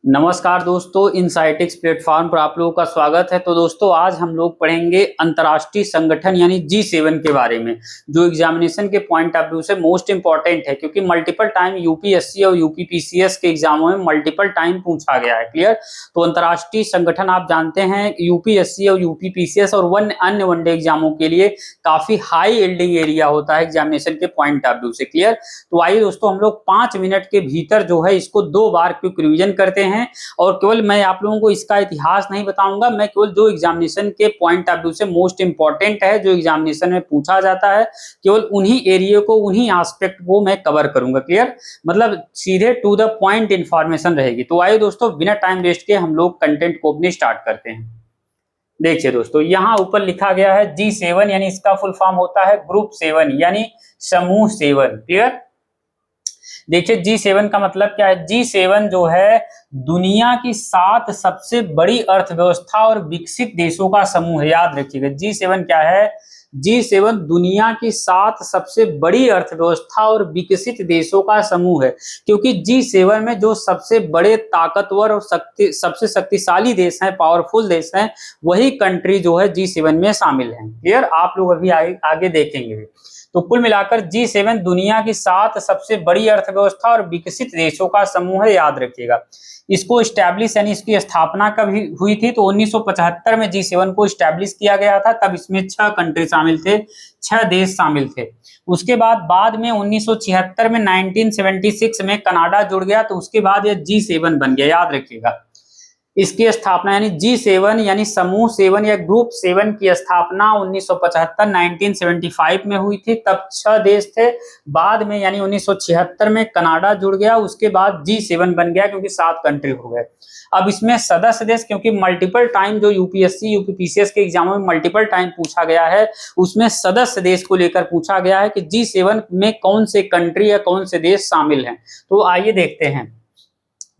नमस्कार दोस्तों, इनसाइटिक्स प्लेटफॉर्म पर आप लोगों का स्वागत है। तो दोस्तों आज हम लोग पढ़ेंगे अंतर्राष्ट्रीय संगठन यानी G7 के बारे में, जो एग्जामिनेशन के पॉइंट ऑफ व्यू से मोस्ट इंपॉर्टेंट है, क्योंकि मल्टीपल टाइम यूपीएससी और यूपीपीसीएस के एग्जामों में मल्टीपल टाइम पूछा गया है। क्लियर। तो अंतर्राष्ट्रीय संगठन आप जानते हैं यूपीएससी और यूपीपीसीएस और अन्य वनडे एग्जामों के लिए काफी हाई यील्डिंग एरिया होता है एग्जामिनेशन के पॉइंट ऑफ व्यू से। क्लियर। तो आइए दोस्तों हम लोग 5 मिनट के भीतर जो है इसको 2 बार क्विक रिवीजन करते हैं। और केवल मैं आप लोगों को इसका इतिहास नहीं बताऊंगा, मैं केवल जो एग्जामिनेशन के पॉइंट ऑफ व्यू से मोस्ट इंपॉर्टेंट है, जो एग्जामिनेशन में पूछा जाता है, केवल उन्हीं एरिया को, उन्हीं एस्पेक्ट को मैं कवर करूंगा। क्लियर। मतलब सीधे टू द पॉइंट इंफॉर्मेशन रहेगी। तो आइए दोस्तों बिना टाइम वेस्ट के हम लोग कंटेंट को अपने स्टार्ट करते हैं। देखिए दोस्तों, यहाँ ऊपर लिखा गया है G7 यानी इसका फुल फॉर्म होता है ग्रुप 7 यानी समूह 7। क्लियर। देखिए G7 का मतलब क्या है। G7 जो है दुनिया की 7 सबसे बड़ी अर्थव्यवस्था और विकसित देशों का समूह है। याद रखिएगा G7 क्या है। G7 दुनिया की 7 सबसे बड़ी अर्थव्यवस्था और विकसित देशों का समूह है, क्योंकि G7 में जो सबसे बड़े ताकतवर और सबसे शक्तिशाली देश हैं, पावरफुल देश हैं, वही कंट्री जो है G7 में शामिल है। क्लियर। आप लोग अभी आगे देखेंगे। तो कुल मिलाकर G7 दुनिया की 7 सबसे बड़ी अर्थव्यवस्था और विकसित देशों का समूह है। याद रखिएगा। इसको स्टैब्लिश यानी इसकी स्थापना कब हुई थी, तो 1975 में G7 को स्टैब्लिश किया गया था। तब इसमें 6 कंट्री शामिल थे, 6 देश शामिल थे। उसके बाद में 1976 में 1976 में कनाडा जुड़ गया, तो उसके बाद यह G7 बन गया। याद रखिएगा। इसकी स्थापना यानी G7 यानी समूह 7 या ग्रुप 7 की स्थापना 1975 में हुई थी। तब 6 देश थे। बाद में यानी 1976 में कनाडा जुड़ गया, उसके बाद G7 बन गया, क्योंकि 7 कंट्री हो गए। अब इसमें सदस्य देश, क्योंकि मल्टीपल टाइम जो यूपीएससी यूपीपीसीएस के एग्जामों में मल्टीपल टाइम पूछा गया है, उसमें सदस्य देश को लेकर पूछा गया है कि G7 में कौन से कंट्री या कौन से देश शामिल हैं। तो आइए देखते हैं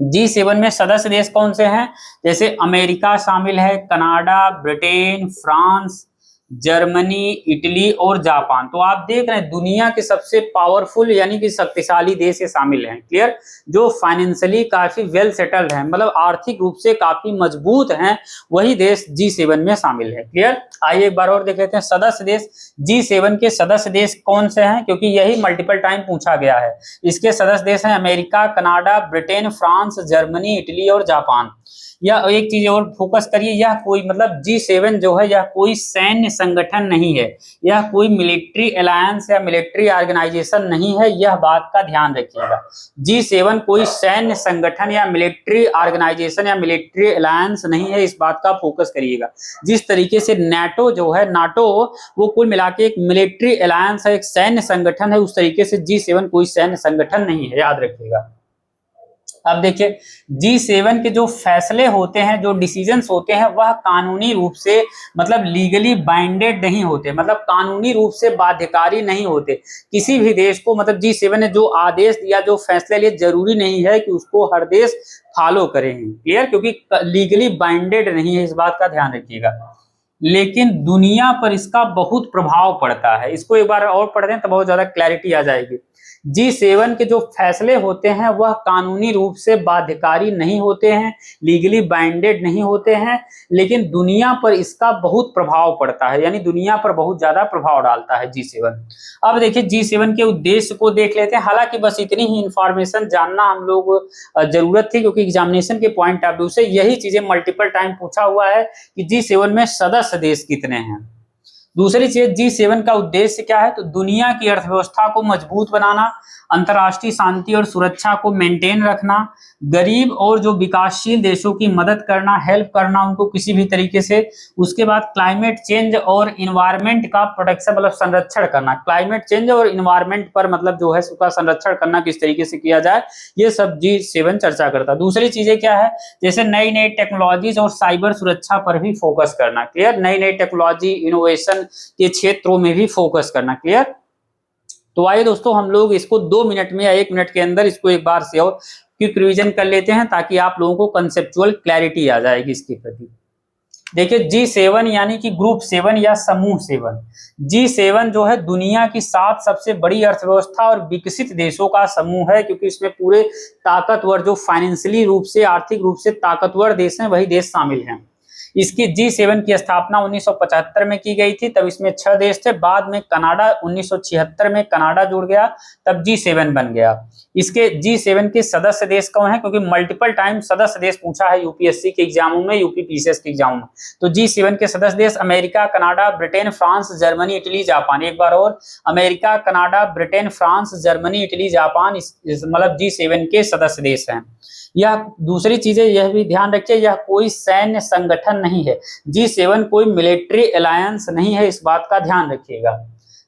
G7 में सदस्य देश कौन से हैं। जैसे अमेरिका शामिल है, Canada, Britain, France, Germany, Italy और जापान। तो आप देख रहे हैं दुनिया के सबसे पावरफुल यानी कि शक्तिशाली देश ये शामिल हैं। क्लियर। जो फाइनेंशियली काफी वेल सेटल्ड हैं, मतलब आर्थिक रूप से काफी मजबूत हैं, वही देश G7 में शामिल है। क्लियर। आइए एक बार और देख लेते हैं सदस्य देश। G7 के सदस्य देश कौन से हैं, क्योंकि यही मल्टीपल टाइम पूछा गया है। इसके सदस्य देश हैं America, Canada, Britain, France, Germany, Italy और जापान। यह एक चीज और फोकस करिए, यह कोई मतलब G7 जो है यह कोई सैन्य संगठन नहीं है, यह कोई मिलिट्री अलायंस या मिलिट्री ऑर्गेनाइजेशन नहीं है। यह बात का ध्यान रखिएगा। G7 कोई सैन्य संगठन या मिलिट्री ऑर्गेनाइजेशन या मिलिट्री अलायंस नहीं है, इस बात का फोकस करिएगा। जिस तरीके से नाटो जो है, नाटो वो कुल मिला के एक मिलिट्री अलायंस है, एक सैन्य संगठन है, उस तरीके से G7 कोई सैन्य संगठन नहीं है। याद रखिएगा। अब देखिए G7 के जो फैसले होते हैं, जो डिसीजंस होते हैं, वह कानूनी रूप से मतलब लीगली बाइंडेड नहीं होते, मतलब कानूनी रूप से बाध्यकारी नहीं होते। किसी भी देश को मतलब G7 ने जो आदेश दिया, जो फैसले लिए, जरूरी नहीं है कि उसको हर देश फॉलो करेंगे। क्लियर। क्योंकि लीगली बाइंडेड नहीं है, इस बात का ध्यान रखिएगा। लेकिन दुनिया पर इसका बहुत प्रभाव पड़ता है। इसको एक बार और पढ़ दें तो बहुत ज्यादा क्लैरिटी आ जाएगी। G7 के जो फैसले होते हैं वह कानूनी रूप से बाध्यकारी नहीं होते हैं, लीगली बाइंडेड नहीं होते हैं, लेकिन दुनिया पर इसका बहुत प्रभाव पड़ता है, यानी दुनिया पर बहुत ज्यादा प्रभाव डालता है G7। अब देखिए G7 के उद्देश्य को देख लेते हैं। हालांकि बस इतनी ही इंफॉर्मेशन जानना हम लोग जरूरत थी, क्योंकि एग्जामिनेशन के पॉइंट ऑफ व्यू से यही चीजें मल्टीपल टाइम पूछा हुआ है कि G7 में सदस्य देश कितने हैं। दूसरी चीज G7 का उद्देश्य क्या है, तो दुनिया की अर्थव्यवस्था को मजबूत बनाना, अंतर्राष्ट्रीय शांति और सुरक्षा को मेंटेन रखना, गरीब और जो विकासशील देशों की मदद करना, हेल्प करना उनको किसी भी तरीके से। उसके बाद क्लाइमेट चेंज और इन्वायरमेंट का प्रोटेक्शन मतलब संरक्षण करना, क्लाइमेट चेंज और इन्वायरमेंट पर मतलब जो है उसका संरक्षण करना किस तरीके से किया जाए, ये सब G7 चर्चा करता है। दूसरी चीजें क्या है, जैसे नई नई टेक्नोलॉजीज और साइबर सुरक्षा पर भी फोकस करना। क्लियर। नई नई टेक्नोलॉजी इनोवेशन के क्षेत्रों में भी फोकस करना। क्लियर। तो आइए दोस्तों हम लोग इसको 2 मिनट में या 1 मिनट के अंदर इसको एक बार से और क्विक रिवीजन कर लेते हैं, ताकि आप लोगों को कंसेप्चुअल क्लैरिटी आ जाएगी इसके प्रति। देखिए G7 यानी कि ग्रुप 7 या समूह 7। G7 जो है दुनिया की 7 सबसे बड़ी अर्थव्यवस्था और विकसित देशों का समूह है, क्योंकि इसमें पूरे ताकतवर जो फाइनेंशियली रूप से, आर्थिक रूप से ताकतवर देश हैं वही देश शामिल हैं। इसकी G7 की स्थापना 1975 में की गई थी, तब इसमें 6 देश थे। बाद में कनाडा 1976 में कनाडा जुड़ गया, तब G7 बन गया। इसके G7 के सदस्य देश कौन है, क्योंकि मल्टीपल टाइम सदस्य देश पूछा है यूपीएससी के एग्जामों में, यूपी पीसीएस के एग्जामों में। तो G7 के सदस्य देश America, Canada, Britain, France, Germany, Italy, Japan. एक बार और, America, Canada, Britain, France, Germany, Italy, Japan मतलब G7 के सदस्य देश हैं। यह दूसरी चीजें यह भी ध्यान रखिए, यह कोई सैन्य संगठन नहीं है। G7 कोई मिलिट्री अलायंस नहीं है, इस बात का ध्यान रखिएगा।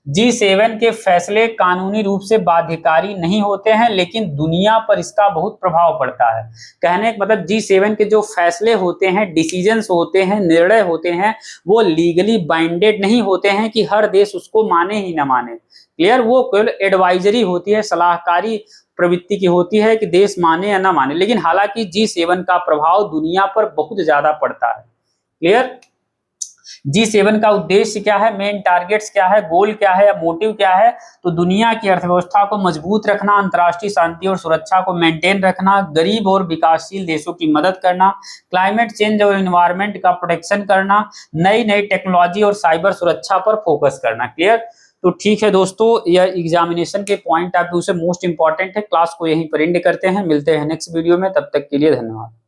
G7 के फैसले कानूनी रूप से बाध्यकारी नहीं होते हैं, लेकिन दुनिया पर इसका बहुत प्रभाव पड़ता है। कहने का मतलब G7 के जो फैसले होते हैं, डिसीजंस होते हैं, निर्णय होते हैं, वो लीगली बाइंडेड नहीं होते हैं कि हर देश उसको माने ही ना माने। क्लियर? वो केवल एडवाइजरी होती है, सलाहकारी प्रवृत्ति की होती है कि देश माने या ना माने, लेकिन हालांकि G7 का प्रभाव दुनिया पर बहुत ज्यादा पड़ता है। क्लियर? G7 का उद्देश्य क्या है, मेन टारगेट्स क्या है, गोल क्या है या मोटिव क्या है? तो दुनिया की अर्थव्यवस्था को मजबूत रखना, अंतर्राष्ट्रीय शांति और सुरक्षा को मेंटेन रखना, गरीब और विकासशील देशों की मदद करना, क्लाइमेट चेंज और एनवायरनमेंट का प्रोटेक्शन करना, नई नई टेक्नोलॉजी और साइबर सुरक्षा पर फोकस करना। क्लियर? तो ठीक है दोस्तों, यह एग्जामिनेशन के पॉइंट ऑफ व्यू से मोस्ट इंपॉर्टेंट है। क्लास को यहीं पर एंड करते हैं, मिलते हैं नेक्स्ट वीडियो में, तब तक के लिए धन्यवाद।